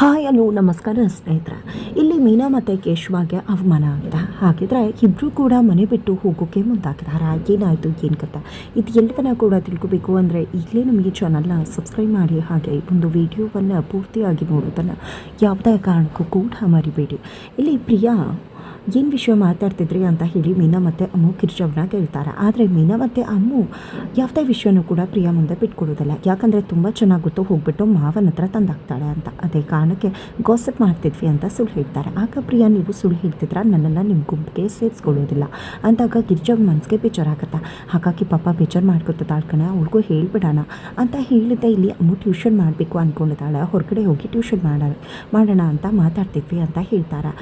Hi hello ನಮಸ್ಕಾರ ಸ್ನೇಹಿತರೆ. ಇಲ್ಲಿ ಮೀನಾ ಮತ್ತು ಕೇಶವಾಗೆ ಅವಮಾನ ಆಗಿದೆ. ಹಾಗಿದ್ರೆ ಇಬ್ಬರು ಕೂಡ ಮನೆ ಬಿಟ್ಟು ಹೋಗೋಕ್ಕೆ ಮುಂದಾಗಿದ್ದಾರೆ. ಏನಾಯಿತು ಏನು ಕತೆ ಇದು ಎಲ್ಲವನ್ನ ಕೂಡ ತಿಳ್ಕೊಬೇಕು ಅಂದರೆ ಈಗಲೇ ನಮಗೆ ಚಾನಲ್ನ ಸಬ್ಸ್ಕ್ರೈಬ್ ಮಾಡಿ, ಹಾಗೆ ಒಂದು ವಿಡಿಯೋವನ್ನು ಪೂರ್ತಿಯಾಗಿ ನೋಡೋದನ್ನು ಯಾವುದೇ ಕಾರಣಕ್ಕೂ ಕೂಡ ಮರಿಬೇಡಿ. ಇಲ್ಲಿ ಪ್ರಿಯಾ ಏನು ವಿಷಯ ಮಾತಾಡ್ತಿದ್ರಿ ಅಂತ ಹೇಳಿ ಮೀನಾ ಮತ್ತು ಅಮ್ಮು ಗಿರಿಜವ್ರನ್ನ ಕೇಳ್ತಾರೆ. ಆದರೆ ಮೀನಾ ಮತ್ತು ಅಮ್ಮು ಯಾವುದೇ ವಿಷಯನೂ ಕೂಡ ಪ್ರಿಯಾ ಮುಂದೆ ಬಿಟ್ಕೊಡೋದಿಲ್ಲ. ಯಾಕಂದರೆ ತುಂಬ ಚೆನ್ನಾಗಿ ಗೊತ್ತು ಹೋಗ್ಬಿಟ್ಟು ಮಾವನ ಹತ್ರ ತಂದಾಕ್ತಾಳೆ ಅಂತ. ಅದೇ ಕಾರಣಕ್ಕೆ ಗಾಸಿಪ್ ಮಾಡ್ತಿದ್ವಿ ಅಂತ ಸುಳ್ಳು ಹೇಳ್ತಾರೆ. ಆಗ ಪ್ರಿಯಾ ನೀವು ಸುಳ್ಳು ಹೇಳ್ತಿದ್ರ, ನನ್ನನ್ನು ನಿಮ್ಮ ಗುಂಪಿಗೆ ಸೇರಿಸ್ಕೊಳ್ಳೋದಿಲ್ಲ ಅಂದಾಗ ಗಿರಿಜವ್ರ ಮನಸ್ಸಿಗೆ ಬೇಜಾರಾಗುತ್ತೆ. ಹಾಗಾಗಿ ಪಾಪ ಬೇಜಾರು ಮಾಡ್ಕೊತಾಳೆ ಕಣೆ, ಅವ್ರಿಗೂ ಹೇಳ್ಬಿಡೋಣ ಅಂತ ಹೇಳಿದ್ದೆ. ಇಲ್ಲಿ ಅಮ್ಮು ಟ್ಯೂಷನ್ ಮಾಡಬೇಕು ಅಂದ್ಕೊಂಡಿದ್ದಾಳೆ, ಹೊರಗಡೆ ಹೋಗಿ ಟ್ಯೂಷನ್ ಮಾಡೋಣ ಅಂತ ಮಾತಾಡ್ತಿದ್ವಿ ಅಂತ ಹೇಳ್ತಾರೆ.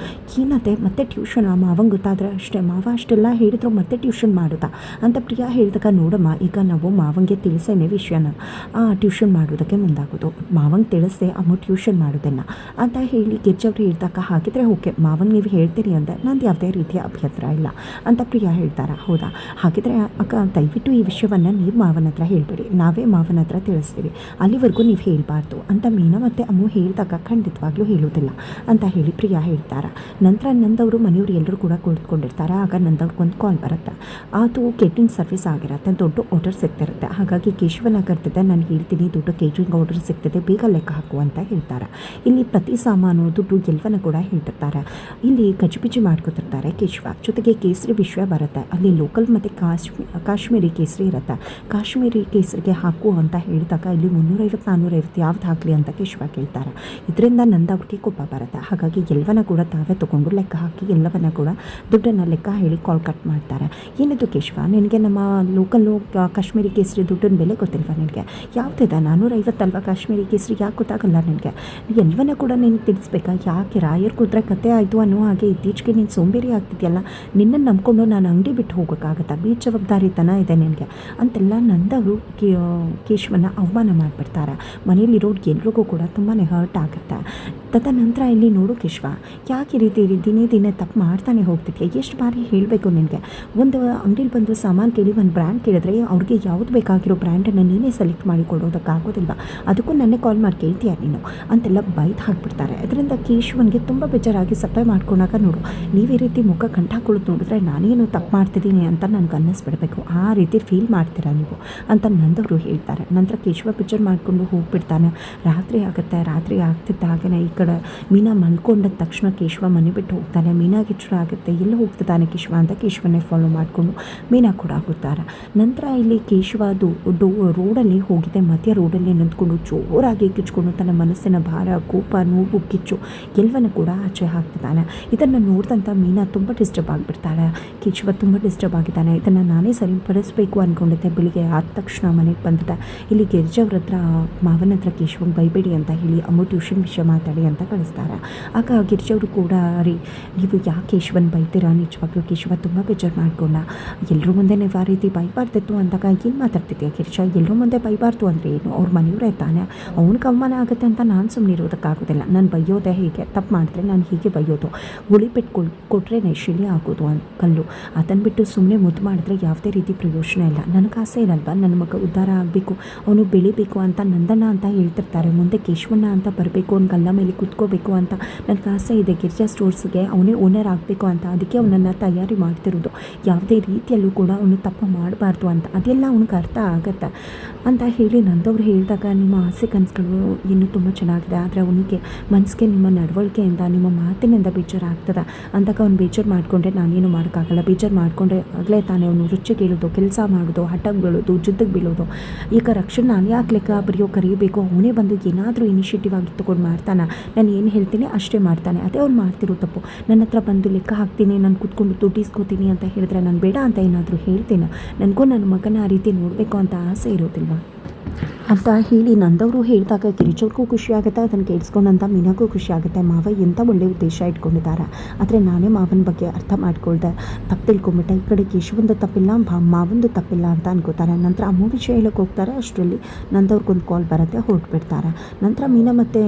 ಏನತ್ತೆ ಮತ್ತೆ ಟ್ಯೂಷನ್ ಮಾವಂಗೆ ಗೊತ್ತಾದರೆ ಅಷ್ಟೇ, ಮಾವ ಅಷ್ಟೆಲ್ಲ ಹೇಳಿದ್ರು ಮತ್ತೆ ಟ್ಯೂಷನ್ ಮಾಡೋದಾ ಅಂತ ಪ್ರಿಯಾ ಹೇಳಿದಾಗ, ನೋಡಮ್ಮ ಈಗ ನಾವು ಮಾವಂಗೆ ತಿಳಿಸೇನೆ ವಿಷಯನ ಟ್ಯೂಷನ್ ಮಾಡೋದಕ್ಕೆ ಮುಂದಾಗೋದು, ಮಾವಂಗೆ ತಿಳಿಸೆ ಅಮ್ಮ ಟ್ಯೂಷನ್ ಮಾಡೋದನ್ನು ಅಂತ ಹೇಳಿ ಗಿರ್ಜವ್ರು ಹೇಳ್ದಾಗ, ಹಾಗಿದ್ರೆ ಓಕೆ ಮಾವಂಗೆ ನೀವು ಹೇಳ್ತೀರಿ ಅಂದರೆ ನಂದು ಯಾವುದೇ ರೀತಿಯ ಅಭ್ಯಂತರ ಇಲ್ಲ ಅಂತ ಪ್ರಿಯಾ ಹೇಳ್ತಾರೆ. ಹೌದಾ, ಹಾಗಿದ್ರೆ ಅಕ್ಕ ದಯವಿಟ್ಟು ಈ ವಿಷಯವನ್ನು ನೀವು ಮಾವನ ಹತ್ರ ಹೇಳ್ಬೇಡಿ, ನಾವೇ ಮಾವನ ಹತ್ರ ತಿಳಿಸ್ತೀವಿ, ಅಲ್ಲಿವರೆಗೂ ನೀವು ಹೇಳಬಾರ್ದು ಅಂತ ಮೀನಾ ಮತ್ತು ಅಮ್ಮು ಹೇಳಿದಾಗ, ಖಂಡಿತವಾಗ್ಲೂ ಹೇಳೋದಿಲ್ಲ ಅಂತ ಹೇಳಿ ಪ್ರಿಯಾ ಹೇಳ್ತಾರೆ. ನಂತರ ನಂದವರು ಮನೆಯವರು ಎಲ್ಲರೂ ಕೂಡ ಕುಳಿತುಕೊಂಡಿರ್ತಾರೆ. ಆಗ ನಂದವ್ರಿಗೊಂದು ಕಾಲ್ ಬರುತ್ತೆ. ಅದು ಕೇಟ್ರಿಂಗ್ ಸರ್ವಿಸ್ ಆಗಿರುತ್ತೆ, ದೊಡ್ಡ ಆರ್ಡರ್ ಸಿಗ್ತಿರುತ್ತೆ. ಹಾಗಾಗಿ ಕೇಶವನ ಕರ್ತಿದ್ದೆ, ನಾನು ಹೇಳ್ತೀನಿ ದೊಡ್ಡ ಕೇಟ್ರಿಂಗ್ ಆರ್ಡರ್ ಸಿಗ್ತಿದೆ, ಬೇಗ ಲೆಕ್ಕ ಹಾಕು ಅಂತ ಹೇಳ್ತಾರೆ. ಇಲ್ಲಿ ಪ್ರತಿ ಸಾಮಾನು ದುಡ್ಡು ಎಲ್ಲವನ್ನ ಕೂಡ ಹೇಳ್ತಿರ್ತಾರೆ. ಇಲ್ಲಿ ಗಜಿಬಿಜಿ ಮಾಡ್ಕೊತಿರ್ತಾರೆ ಕೇಶವ. ಜೊತೆಗೆ ಕೇಸರಿ ವಿಷಯ ಬರುತ್ತೆ, ಅಲ್ಲಿ ಲೋಕಲ್ ಮತ್ತು ಕಾಶ್ಮೀರಿ ಕೇಸರಿ ಇರುತ್ತೆ. ಕಾಶ್ಮೀರಿ ಕೇಸರಿಗೆ ಹಾಕು ಅಂತ ಹೇಳಿದಾಗ ಇಲ್ಲಿ 350 450 ಯಾವ್ದು ಹಾಕಲಿ ಅಂತ ಕೇಶವ ಕೇಳ್ತಾರೆ. ಇದರಿಂದ ನಂದವ್ರಿಗೆ ಕೋಪ ಬರುತ್ತೆ. ಹಾಗಾಗಿ ಎಲ್ಲವನ್ನ ಕೂಡ ತಾವೇ ತೊಗೊಂಡು ಲೆಕ್ಕ ಹಾಕಿ ಎಲ್ಲವನ್ನ ಕೂಡ ದುಡ್ಡನ್ನು ಲೆಕ್ಕ ಹೇಳಿ ಕಾಲ್ ಕಟ್ ಮಾಡ್ತಾರೆ. ಏನಿದು ಕೇಶವ, ನಿನಗೆ ನಮ್ಮ ಲೋಕಲ್ಲು ಕಾಶ್ಮೀರಿ ಕೇಸರಿ ದುಡ್ಡಿನ ಬೆಲೆ ಗೊತ್ತಿಲ್ವಾ ನಿನಗೆ? ಯಾವುದಿದೆ 450 ಅಲ್ವಾ ಕಾಶ್ಮೀರಿ ಕೇಸರಿ, ಯಾಕೆ ಗೊತ್ತಾಗಲ್ಲ ನಿನಗೆ? ಎಲ್ಲವನ್ನ ಕೂಡ ನಿನಗೆ ತಿಳಿಸ್ಬೇಕಾ? ಯಾಕೆ ರಾಯರ್ ಕೂತ್ರೆ ಕತೆ ಆಯಿತು ಅನ್ನೋ ಹಾಗೆ ಇತ್ತೀಚೆಗೆ ನೀನು ಸೋಂಬೇರಿ ಆಗ್ತಿದೆಯಲ್ಲ, ನಿನ್ನನ್ನು ನಂಬ್ಕೊಂಡು ನಾನು ಅಂಗಡಿ ಬಿಟ್ಟು ಹೋಗೋಕ್ಕಾಗತ್ತಾ? ಬೇಜವಾಬ್ದಾರಿತನ ಇದೆ ನಿನಗೆ ಅಂತೆಲ್ಲ ನಂದವರು ಕೇಶವನ ಅವಮಾನ ಮಾಡಿಬಿಡ್ತಾರೆ. ಮನೇಲಿರೋರು ಎಲ್ರಿಗೂ ಕೂಡ ತುಂಬಾ ಹರ್ಟ್ ಆಗುತ್ತೆ. ತದನಂತರ ಇಲ್ಲಿ ನೋಡು ಕೇಶವ, ಯಾಕೆ ಈ ರೀತಿ ದಿನೇ ತಪ್ಪು ಮಾಡ್ತಾನೆ ಹೋಗ್ತಿದ್ಯಾ? ಎಷ್ಟು ಬಾರಿ ಹೇಳಬೇಕು ನಿನಗೆ? ಒಂದು ಅಂಗಡಿಲಿ ಬಂದು ಸಾಮಾನು ಕೇಳಿ ಒಂದು ಬ್ರ್ಯಾಂಡ್ ಕೇಳಿದ್ರೆ ಅವ್ರಿಗೆ ಯಾವ್ದು ಬೇಕಾಗಿರೋ ಬ್ರ್ಯಾಂಡನ್ನು ನೀನೇ ಸೆಲೆಕ್ಟ್ ಮಾಡಿ ಕೊಡೋದಕ್ಕಾಗೋದಿಲ್ವಾ? ಅದಕ್ಕೂ ನನ್ನೇ ಕಾಲ್ ಮಾಡಿ ಕೇಳ್ತೀಯ ನೀನು ಅಂತೆಲ್ಲ ಬೈದು ಹಾಕ್ಬಿಡ್ತಾರೆ. ಅದರಿಂದ ಕೇಶವನಿಗೆ ತುಂಬ ಬೇಜಾರಾಗಿ ಸಪ್ಲೈ ಮಾಡ್ಕೊಂಡಾಗ, ನೋಡು ನೀವು ಈ ರೀತಿ ಮುಖ ಗಂಟು ಹಾಕೊಳ್ಳೋದು ನೋಡಿದ್ರೆ ನಾನೇನು ತಪ್ಪು ಮಾಡ್ತಿದ್ದೀನಿ ಅಂತ ನನಗೆ ಅನ್ನಿಸ್ಬಿಡ್ಬೇಕು, ಆ ರೀತಿ ಫೀಲ್ ಮಾಡ್ತೀರಾ ನೀವು ಅಂತ ನಂದವರು ಹೇಳ್ತಾರೆ. ನಂತರ ಕೇಶವ ಪಿಕ್ಚರ್ ಮಾಡಿಕೊಂಡು ಹೋಗ್ಬಿಡ್ತಾನೆ. ರಾತ್ರಿ ಆಗುತ್ತೆ. ರಾತ್ರಿ ಆಗ್ತಿದ್ದಾಗನೇ ಈ ಕಡೆ ಮೀನಾ ಮಲ್ಕೊಂಡ ತಕ್ಷಣ ಕೇಶವ ಮನೆ ಬಿಟ್ಟು ಹೋಗ್ತಾನೆ. ಮೀನಾಗೆ ಎಚ್ಚರ ಆಗುತ್ತೆ, ಎಲ್ಲಿ ಹೋಗ್ತಿದ್ದಾನೆ ಕೇಶವ ಅಂತ ಕೇಶವನ್ನೇ ಫಾಲೋ ಮಾಡಿಕೊಂಡು ಮೀನಾ ಕೂಡ ಹೋಗ್ತಾರೆ. ನಂತರ ಇಲ್ಲಿ ಕೇಶವ ರೋಡಲ್ಲಿ ಹೋಗಿದೆ, ಮಧ್ಯ ರೋಡಲ್ಲಿ ನಿಂತ್ಕೊಂಡು ಜೋರಾಗಿ ಕಿಚ್ಕೊಂಡು ತನ್ನ ಮನಸ್ಸಿನ ಭಾರ, ಕೋಪ, ನೋವು, ಕಿಚ್ಚು ಎಲ್ಲವನ್ನು ಕೂಡ ಆಚೆ ಹಾಕ್ತಿದ್ದಾನೆ. ಇದನ್ನು ನೋಡಿದಂಥ ಮೀನಾ ತುಂಬ ಡಿಸ್ಟರ್ಬ್ ಆಗಿಬಿಡ್ತಾಳೆ. ಕೇಶವ ತುಂಬ ಡಿಸ್ಟರ್ಬ್ ಆಗಿದ್ದಾನೆ, ಇದನ್ನು ನಾನೇ ಸರಿಪಡಿಸಬೇಕು ಅಂದ್ಕೊಂಡಿದ್ದೆ. ಬೆಳಿಗ್ಗೆ ಆದ ತಕ್ಷಣ ಮನೆಗೆ ಬಂದಿದ್ದೆ. ಇಲ್ಲಿ ಗಿರಿಜವ್ರ ಹತ್ರ ಮಾವನ ಹತ್ರ ಕೇಶವಂಗೆ ಬೈಬೇಡಿ ಅಂತ ಹೇಳಿ ಅಮ್ಮ ಟ್ಯೂಷನ್ ವಿಷಯ ಮಾತಾಡಿ ಅಂತ ಕಳಿಸ್ತಾರೆ. ಆಗ ಗಿರಿಜವರು ಕೂಡ, ರೀ ನೀವು ಯಾಕೆ ಕೇಶವನ್ ಬೈತೀರಾ? ನಿಜವಾಗ್ಲೂ ಕೇಶವ ತುಂಬ ಬೇಜಾರು ಮಾಡ್ಕೊಂಡ. ಎಲ್ಲರೂ ಮುಂದೆ ನೀವು ಆ ರೀತಿ ಬೈಬಾರ್ದಿತ್ತು ಅಂದಾಗ ಏನು ಮಾತಾಡ್ತಿದ್ಯಾ ಗಿರಿಜ? ಎಲ್ಲರೂ ಮುಂದೆ ಬೈಬಾರ್ದು ಅಂದರೆ ಏನು? ಅವ್ರ ಮನೆಯವರೇ ತಾನೆ, ಅವ್ನಿಗೆ ಅವಮಾನ ಆಗುತ್ತೆ ಅಂತ ನಾನು ಸುಮ್ಮನೆ ಇರೋದಕ್ಕಾಗೋದಿಲ್ಲ. ನಾನು ಬೈಯೋದೇ ಹೀಗೆ, ತಪ್ಪು ಮಾಡಿದ್ರೆ ನಾನು ಹೀಗೆ ಬೈಯೋದು, ಗುಳಿಬಿಟ್ಟು ಕೊಟ್ಟರೆ ಶಿಲೆ ಆಗೋದು ಕಲ್ಲು, ಅದನ್ನು ಬಿಟ್ಟು ಸುಮ್ಮನೆ ಮುದ್ದು ಮಾಡಿದ್ರೆ ಯಾವುದೇ ರೀತಿ ಪ್ರಯೋಜನ ಇಲ್ಲ. ನನಗೆ ಆಸೆ ಇರಲ್ವಾ ನನ್ನ ಮಗ ಉದ್ಧಾರ ಆಗಬೇಕು, ಅವನು ಬೆಳಿಬೇಕು ಅಂತ, ನಂದಣ್ಣ ಅಂತ ಹೇಳ್ತಿರ್ತಾರೆ, ಮುಂದೆ ಕೇಶವಣ್ಣ ಅಂತ ಬರಬೇಕು, ಅವ್ನ ಗಲ್ಲ ಮೇಲೆ ಕೂತ್ಕೋಬೇಕು ಅಂತ ನನಗೆ ಆಸೆ ಇದೆ. ಗಿರಿಜಾ ಸ್ಟೋರ್ಸ್ಗೆ ಅವನೇ ಓನರ್ ಆಗಬೇಕು ಅಂತ, ಅದಕ್ಕೆ ಅವನನ್ನು ತಯಾರಿ ಮಾಡ್ತಿರೋದು. ಯಾವುದೇ ರೀತಿಯಲ್ಲೂ ಕೂಡ ಅವನು ತಪ್ಪು ಮಾಡಬಾರ್ದು ಅಂತ, ಅದೆಲ್ಲ ಅವ್ನಿಗೆ ಅರ್ಥ ಆಗುತ್ತೆ ಅಂತ ಹೇಳಿ ನಂದವ್ರು ಹೇಳಿದಾಗ, ನಿಮ್ಮ ಆಸೆ ಕನಸುಗಳು ಇನ್ನೂ ತುಂಬ ಚೆನ್ನಾಗಿದೆ, ಆದರೆ ಅವನಿಗೆ ಮನಸ್ಸಿಗೆ ನಿಮ್ಮ ನಡವಳಿಕೆಯಿಂದ, ನಿಮ್ಮ ಮಾತಿನಿಂದ ಬೇಜಾರಾಗ್ತದೆ ಅಂದಾಗ ಅವ್ನು ಬೇಜಾರು ಮಾಡಿಕೊಂಡ್ರೆ ನಾನೇನು ಮಾಡೋಕ್ಕಾಗಲ್ಲ. ಬೇಜಾರು ಮಾಡಿಕೊಂಡ್ರೆ ಆಗಲೇ ತಾನೇ ಅವನು ರುಚಿ ಕೇಳೋದು, ಕೆಲಸ ಮಾಡೋದು, ಹಠಕ್ಕೆ ಬೀಳೋದು, ಜಿದ್ದಿಗೆ ಬೀಳೋದು. ಈಗ ರಕ್ಷಣೆ ನಾನೇ ಹಾಕ್ಲಿಕ್ಕೆ ಕರೆಯಬೇಕು, ಅವನೇ ಬಂದು ಏನಾದರೂ ಇನಿಷಿಯೇಟಿವ್ ಆಗಿ ತೊಗೊಂಡು ಮಾಡ್ತಾನೆ, ನಾನು ಏನು ಹೇಳ್ತೀನಿ ಅಷ್ಟೇ ಮಾಡ್ತಾನೆ, ಅದೇ ಅವ್ನು ಮಾಡ್ತಿರೋ ತಪ್ಪು. ನನ್ನ ಹತ್ರ ಬಂದು ಲೆಕ್ಕ ಹಾಕ್ತೀನಿ, ನಾನು ಕೂತ್ಕೊಂಡು ದುಡ್ಡು ಇಸ್ಕೋತೀನಿ ಅಂತ ಹೇಳಿದ್ರೆ ನಾನು ಬೇಡ ಅಂತ ಏನಾದರೂ ಹೇಳ್ತೀನಿ? ನನಗೂ ನನ್ನ ಮಗನ ಆ ರೀತಿ ನೋಡಬೇಕು ಅಂತ ಆಸೆ ಇರೋದಿಲ್ವ ಅಂತ ಹೇಳಿ ನಂದವರು ಹೇಳಿದಾಗ ಗಿರಿಜವ್ರಿಗೂ ಖುಷಿ ಆಗುತ್ತೆ, ಅದನ್ನು ಕೇಳಿಸ್ಕೊಂಡಂತ ಮೀನಾಗೂ ಖುಷಿ ಆಗುತ್ತೆ. ಮಾವ ಎಂಥ ಒಳ್ಳೆಯ ಉದ್ದೇಶ ಇಟ್ಕೊಂಡಿದ್ದಾರೆ, ಆದರೆ ನಾನೇ ಮಾವನ ಬಗ್ಗೆ ಅರ್ಥ ಮಾಡ್ಕೊಳ್ದೆ ತಪ್ಪು ತಿಳ್ಕೊಂಬಿಟ್ಟೆ. ಈ ಕಡೆ ಕೇಶವಂದು ತಪ್ಪಿಲ್ಲ, ಮಾವಂದು ತಪ್ಪಿಲ್ಲ ಅಂತ ಅನ್ಕೋತಾರೆ. ನಂತರ ಅಮ್ಮ ವಿಷಯ ಹೇಳಕ್ಕೆ ಹೋಗ್ತಾರೆ. ಅಷ್ಟರಲ್ಲಿ ನಂದವ್ರಿಗೊಂದು ಕಾಲ್ ಬರುತ್ತೆ, ಹೊರಟ್ಬಿಡ್ತಾರೆ. ನಂತರ ಮೀನಾ ಮತ್ತು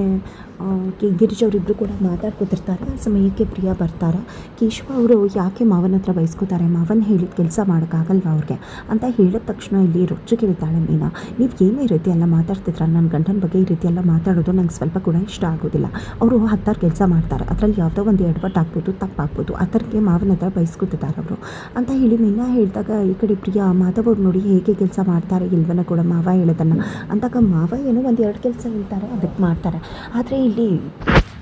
ಗಿರಿಜ್ ಅವರಿಬ್ಬರು ಕೂಡ ಮಾತಾಡ್ಕೊತಿರ್ತಾರೆ. ಆ ಸಮಯಕ್ಕೆ ಪ್ರಿಯಾ ಬರ್ತಾರೆ. ಕೇಶವ ಅವರು ಯಾಕೆ ಮಾವನ ಹತ್ರ ಬಯಸ್ಕೋತಾರೆ, ಮಾವನ ಹೇಳಿದ ಕೆಲಸ ಮಾಡೋಕ್ಕಾಗಲ್ವ ಅವ್ರಿಗೆ ಅಂತ ಹೇಳಿದ ತಕ್ಷಣ ಇಲ್ಲಿ ರೊಚ್ಚು ಕೇಳ್ತಾಳೆ ಮೀನಾ. ನೀವು ಏನು ಈ ರೀತಿ ಎಲ್ಲ ಮಾತಾಡ್ತಿದ್ರ, ನನ್ನ ಗಂಡನ ಬಗ್ಗೆ ಈ ರೀತಿ ಎಲ್ಲ ಮಾತಾಡೋದು ನಂಗೆ ಸ್ವಲ್ಪ ಕೂಡ ಇಷ್ಟ ಆಗೋದಿಲ್ಲ. ಅವರು 10 ಕೆಲಸ ಮಾಡ್ತಾರೆ, ಅದರಲ್ಲಿ ಯಾವುದೋ ಒಂದು ಎಡವಟ್ಟು ಆಗ್ಬೋದು, ತಪ್ಪಾಗ್ಬೋದು, ಆ ಥರಕ್ಕೆ ಮಾವನ ಹತ್ರ ಬಯಸ್ಕೊತಿದ್ದಾರೆ ಅವರು ಅಂತ ಹೇಳಿ ಮೀನಾ ಹೇಳಿದಾಗ ಈ ಕಡೆ ಪ್ರಿಯಾ ಮಾಧವ್ ಅವ್ರು ನೋಡಿ ಹೇಗೆ ಕೆಲಸ ಮಾಡ್ತಾರೆ ಇಲ್ವನ್ನ ಕೂಡ ಮಾವ ಹೇಳೋದನ್ನು ಅಂದಾಗ ಮಾವ ಏನೋ 1-2 ಕೆಲಸ ಹೇಳ್ತಾರೆ, ಅದಕ್ಕೆ ಮಾಡ್ತಾರೆ. ಆದರೆ ಇಲ್ಲಿ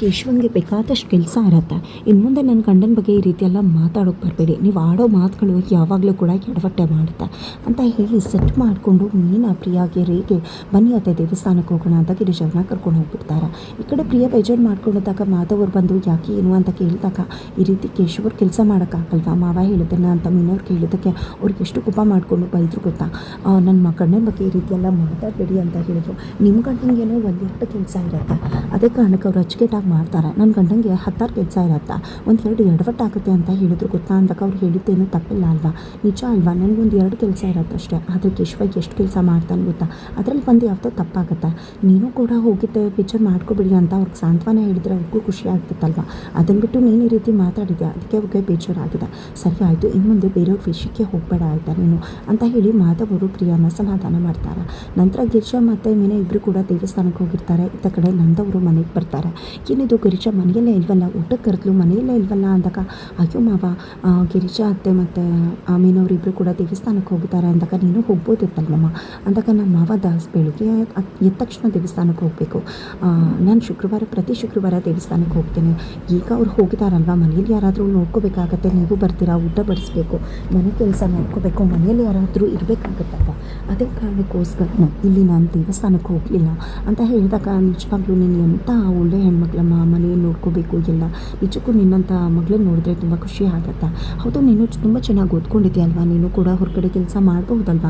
ಕೇಶವನ್ಗೆ ಬೇಕಾದಷ್ಟು ಕೆಲಸ ಇರುತ್ತೆ. ಇನ್ನು ಮುಂದೆ ನನ್ನ ಗಂಡನ ಬಗ್ಗೆ ಈ ರೀತಿ ಎಲ್ಲ ಮಾತಾಡೋಕ್ಕೆ ಬರಬೇಡಿ, ನೀವು ಆಡೋ ಮಾತುಗಳು ಯಾವಾಗಲೂ ಕೂಡ ಎಡವಟ್ಟೆ ಮಾಡುತ್ತೆ ಅಂತ ಹೇಳಿ ಸೆಟ್ ಮಾಡಿಕೊಂಡು ಮೀನಾ ಪ್ರಿಯಾಗೆ ರೇಗೆ ಬನ್ನಿ ಅತ್ತೆ ದೇವಸ್ಥಾನಕ್ಕೆ ಹೋಗೋಣ ಅಂತ ಗಿರೀಶ್ ಅವ್ರನ್ನ ಕರ್ಕೊಂಡು ಹೋಗ್ಬಿಡ್ತಾರೆ. ಈ ಕಡೆ ಪ್ರಿಯಾ ಬೇಜಾರು ಮಾಡ್ಕೊಂಡಾಗ ಮಾಧವ್ ಅವ್ರು ಬಂದು ಯಾಕೆ ಏನು ಅಂತ ಕೇಳಿದಾಗ ಈ ರೀತಿ ಕೇಶವ್ರು ಕೆಲಸ ಮಾಡೋಕ್ಕಾಗಲ್ವಾ ಮಾವ ಹೇಳಿದ್ದನ್ನು ಅಂತ ಮೀನವ್ರು ಕೇಳಿದ್ದಕ್ಕೆ ಅವ್ರಿಗೆ ಎಷ್ಟು ಕೋಪ ಮಾಡಿಕೊಂಡು ಬೈದ್ರು ಗೊತ್ತಾ. ನನ್ನ ಗಂಡನ ಬಗ್ಗೆ ಈ ರೀತಿ ಎಲ್ಲ ಮಾತಾಡಬೇಡಿ ಅಂತ ಹೇಳಿದ್ರು. ನಿಮ್ಮ ಗಂಡನಿಗೇನೋ 1-2 ಕೆಲಸ ಇರುತ್ತೆ, ಅದೇ ಕಾರಣಕ್ಕೆ ಅವ್ರು ಅಚ್ಚುಕಟ್ಟಾಗಿ ಮಾಡ್ತಾರೆ. ನನ್ನ ಗಂಡಂಗೆ 10 ಕೆಲಸ ಇರತ್ತಾ, 1-2 ಎಡವಟ್ಟಾಗುತ್ತೆ ಅಂತ ಹೇಳಿದ್ರು ಗೊತ್ತಾ ಅಂದಾಗ ಅವ್ರು ಹೇಳಿದ್ದೇನು ತಪ್ಪಿಲ್ಲ ಅಲ್ವಾ, ನಿಜ ಅಲ್ವಾ, ನನಗೊಂದು 2 ಕೆಲಸ ಇರತ್ತೆ ಅಷ್ಟೇ. ಆದರೆ ಕೇಶವಗೆ ಎಷ್ಟು ಕೆಲಸ ಮಾಡ್ತಾನೆ ಗೊತ್ತಾ, ಅದರಲ್ಲಿ ಒಂದು ಯಾವುದೋ ತಪ್ಪಾಗುತ್ತೆ. ನೀನು ಕೂಡ ಹೋಗಿದ್ದೆ ಬೇಜಾರು ಮಾಡ್ಕೊಬಿಡಿ ಅಂತ ಅವ್ರಿಗೆ ಸಾಂತ್ವನ ಹೇಳಿದ್ರೆ ಅವ್ರಿಗೂ ಖುಷಿ ಆಗ್ತಿತ್ತಲ್ವ. ಅದನ್ನು ಬಿಟ್ಟು ನೀನು ಈ ರೀತಿ ಮಾತಾಡಿದೆ, ಅದಕ್ಕೆ ಅವ್ರಿಗೆ ಬೇಜಾರಾಗಿದೆ. ಸರಿ ಆಯಿತು, ಇನ್ನು ಮುಂದೆ ಬೇರೆಯವ್ರ ವಿಷಯಕ್ಕೆ ಹೋಗಬೇಡ ಆಯಿತಾ ನೀನು ಅಂತ ಹೇಳಿ ಮಾಧವ್ ಅವರು ಪ್ರಿಯಾನ ಸಮಾಧಾನ ಮಾಡ್ತಾರೆ. ನಂತರ ಗಿರಿಜಾ ಮತ್ತು ಮೀನಾ ಇಬ್ಬರು ಕೂಡ ದೇವಸ್ಥಾನಕ್ಕೆ ಹೋಗಿರ್ತಾರೆ. ಇತ್ತ ಕಡೆ ನಂದವರು ಮನೆಗೆ ಬರ್ತಾರೆ. ಏನಿದು ಗಿರಿಜಾ ಮನೆಯಲ್ಲೇ ಇಲ್ವಲ್ಲ, ಊಟಕ್ಕೆ ಕರೆದ್ಲು ಮನೆಯಲ್ಲೇ ಇಲ್ವಲ್ಲ ಅಂದಾಗ ಅಯ್ಯೋ ಮಾವ, ಗಿರಿಜಾ ಅತ್ತೆ ಮತ್ತು ಮೀನವರಿಬ್ಬರು ಕೂಡ ದೇವಸ್ಥಾನಕ್ಕೆ ಹೋಗಿದ್ದಾರೆ ಅಂದಾಗ ನೀನು ಹೋಗ್ಬೋದಿತ್ತಲ್ವಮ್ಮ ಅಂದಾಗ ನಮ್ಮ ಮಾವ ದಾಸ್ ಬೆಳಿಗ್ಗೆ ಎದ್ದ ತಕ್ಷಣ ದೇವಸ್ಥಾನಕ್ಕೆ ಹೋಗಬೇಕು. ನಾನು ಪ್ರತಿ ಶುಕ್ರವಾರ ದೇವಸ್ಥಾನಕ್ಕೆ ಹೋಗ್ತೀನಿ. ಈಗ ಅವ್ರು ಹೋಗಿದ್ದಾರಲ್ವ, ಮನೇಲಿ ಯಾರಾದರೂ ನೋಡ್ಕೋಬೇಕಾಗತ್ತೆ, ನೀವು ಬರ್ತೀರಾ, ಊಟ ಬಡಿಸ್ಬೇಕು, ಮನೆ ಕೆಲಸ ನೋಡ್ಕೋಬೇಕು, ಮನೆಯಲ್ಲಿ ಯಾರಾದರೂ ಇರಬೇಕಾಗತ್ತಲ್ವ, ಅದೇ ಕಾರಣಕ್ಕೋಸ್ಕರ ಇಲ್ಲಿ ನಾನು ದೇವಸ್ಥಾನಕ್ಕೆ ಹೋಗಲಿಲ್ಲ ಅಂತ ಹೇಳಿದಾಗ ನಿಜವಾಗ್ಲೂ ನೀನು ಎಂಥ ಒಳ್ಳೆ ಹೆಣ್ಮಕ್ಳಮ್ಮ, ಮನೆ ನೋಡ್ಕೋಬೇಕು ಎಲ್ಲ, ನಿಜಕ್ಕೂ ನಿನ್ನಂಥ ಮಗಳನ್ನ ನೋಡಿದ್ರೆ ತುಂಬ ಖುಷಿ ಆಗುತ್ತೆ. ಹೌದು, ನೀನು ತುಂಬ ಚೆನ್ನಾಗಿ ಓದ್ಕೊಂಡಿದ್ಯಲ್ವ, ನೀನು ಕೂಡ ಹೊರಗಡೆ ಕೆಲಸ ಮಾಡಬಹುದಲ್ವ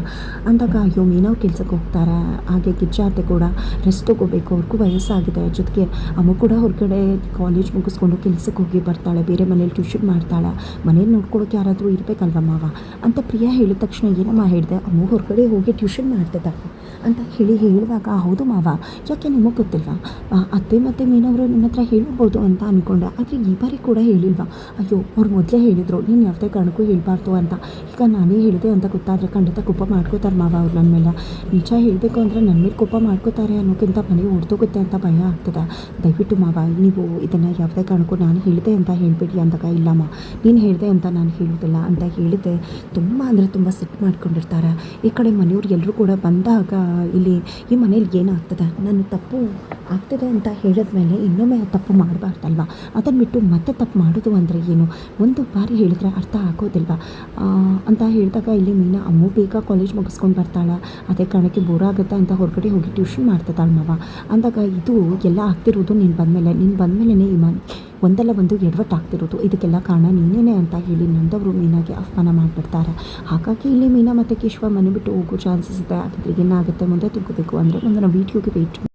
ಅಂದಾಗ ಅಯ್ಯೋ ಮೀನವ್ರು ಕೆಲಸಕ್ಕೆ ಹೋಗ್ತಾರೆ, ಹಾಗೆ ಗಿಜ್ಜಾ ಅತ್ತೆ ಕೂಡ ರೆಸ್ಟ್ ತೊಗೋಬೇಕು, ಅವ್ರಿಗೂ ವಯಸ್ಸಾಗಿದೆ, ಜೊತೆಗೆ ಅಮ್ಮ ಕೂಡ ಹೊರಗಡೆ ಕಾಲೇಜ್ ಮುಗಿಸ್ಕೊಂಡು ಕೆಲಸಕ್ಕೆ ಹೋಗಿ ಬರ್ತಾಳೆ, ಬೇರೆ ಮನೇಲಿ ಟ್ಯೂಷನ್ ಮಾಡ್ತಾಳೆ, ಮನೇಲಿ ನೋಡ್ಕೊಳಕ್ಕೆ ಯಾರಾದರೂ ಇರಬೇಕಲ್ವ ಮಾವ ಅಂತ ಪ್ರಿಯಾ ಹೇಳಿದ ತಕ್ಷಣ ಏನಮ್ಮ ಹೇಳಿದೆ, ಅಮ್ಮ ಹೊರಗಡೆ ಹೋಗಿ ಟ್ಯೂಷನ್ ಮಾಡ್ತಿದ್ದ ಅಂತ ಹೇಳಿದಾಗ ಹೌದು ಮಾವ, ಯಾಕೆ ನಿಮಗೆ ಗೊತ್ತಿಲ್ಲ, ಅತ್ತೆ ಮತ್ತು ಮೀನವರು ನಿಮ್ಮ ಹತ್ರ ಹೇಳ್ಬೋದು ಅಂತ ಅಂದ್ಕೊಂಡೆ, ಆದರೆ ಈ ಬಾರಿ ಕೂಡ ಹೇಳಿಲ್ವಾ. ಅಯ್ಯೋ ಅವ್ರು ಮೊದಲೇ ಹೇಳಿದರು ನೀನು ಯಾವುದೇ ಕಾರಣಕ್ಕೂ ಹೇಳಬಾರ್ದು ಅಂತ, ಈಗ ನಾನೇ ಹೇಳಿದೆ ಅಂತ ಗೊತ್ತಾದರೆ ಖಂಡಿತ ಕೋಪ ಮಾಡ್ಕೋತಾರೆ ಮಾವ ಅವ್ರು ನನ್ನ ಮೇಲೆ. ನಿಜ ಹೇಳಬೇಕು ಅಂದರೆ ನನ್ನ ಮೇಲೆ ಕೋಪ ಮಾಡ್ಕೋತಾರೆ ಅನ್ನೋಕ್ಕಿಂತ ಮನೆ ಹೊಡೆದೋಗುತ್ತೆ ಅಂತ ಭಯ ಆಗ್ತದೆ. ದಯವಿಟ್ಟು ಮಾವ ನೀವು ಇದನ್ನು ಯಾವುದೇ ಕಾರಣಕ್ಕೂ ನಾನು ಹೇಳಿದೆ ಅಂತ ಹೇಳಿಬಿಡಿ ಅಂದಾಗ ಇಲ್ಲಮ್ಮ ನೀನು ಹೇಳಿದೆ ಅಂತ ನಾನು ಹೇಳೋದಿಲ್ಲ ಅಂತ ಹೇಳಿದೆ. ತುಂಬ ಅಂದರೆ ತುಂಬ ಸಿಟ್ಟು ಮಾಡ್ಕೊಂಡಿರ್ತಾರೆ. ಈ ಕಡೆ ಮನೆಯವ್ರು ಎಲ್ಲರೂ ಕೂಡ ಬಂದಾಗ ಇಲ್ಲಿ ಈ ಮನೇಲಿ ಏನಾಗ್ತದೆ, ನನ್ನ ತಪ್ಪು ಆಗ್ತದೆ ಅಂತ ಹೇಳಿದ್ಮೇಲೆ ಇನ್ನೊಮ್ಮೆ ತಪ್ಪು ಮಾಡಬಾರ್ದಲ್ವ, ಅದನ್ನು ಬಿಟ್ಟು ಮತ್ತೆ ತಪ್ಪು ಮಾಡೋದು ಅಂದರೆ ಏನು, ಒಂದು ಬಾರಿ ಹೇಳಿದ್ರೆ ಅರ್ಥ ಆಗೋದಿಲ್ವ ಅಂತ ಹೇಳಿದಾಗ ಇಲ್ಲಿ ಮೀನಾ ಅಮ್ಮು ಬೇಗ ಕಾಲೇಜ್ ಮುಗಿಸ್ಕೊಂಡು ಬರ್ತಾಳೆ, ಅದೇ ಕಾರಣಕ್ಕೆ ಬೋರ್ ಆಗುತ್ತೆ ಅಂತ ಹೊರಗಡೆ ಹೋಗಿ ಟ್ಯೂಷನ್ ಮಾಡ್ತಿದ್ದಾಳೆ ಮಾವ ಅಂದಾಗ ಇದು ಎಲ್ಲ ಆಗ್ತಿರೋದು ನೀನು ಬಂದಮೇಲೆ ಈ ಒಂದಲ್ಲ ಒಂದು ಎಡವಟ್ಟು ಆಗ್ತಿರೋದು, ಇದಕ್ಕೆಲ್ಲ ಕಾರಣ ನೀನೇನೆ ಅಂತ ಹೇಳಿ ನಂದವರು ಮೀನಾಗೆ ಆಹ್ವಾನ ಮಾಡಿಬಿಡ್ತಾರೆ. ಹಾಗಾಗಿ ಇಲ್ಲಿ ಮೀನಾ ಮತ್ತು ಕೇಶವ ಮನೆ ಬಿಟ್ಟು ಹೋಗೋ ಚಾನ್ಸಸ್ ಇದೆ. ಹಾಗಿದ್ರೆ ಏನಾಗುತ್ತೆ ಮುಂದೆ ತಿಳ್ಕೋಬೇಕು ಅಂದರೆ ಮುಂದಿನ ವೀಡಿಯೋಗೆ ವೆಯ್ಟ್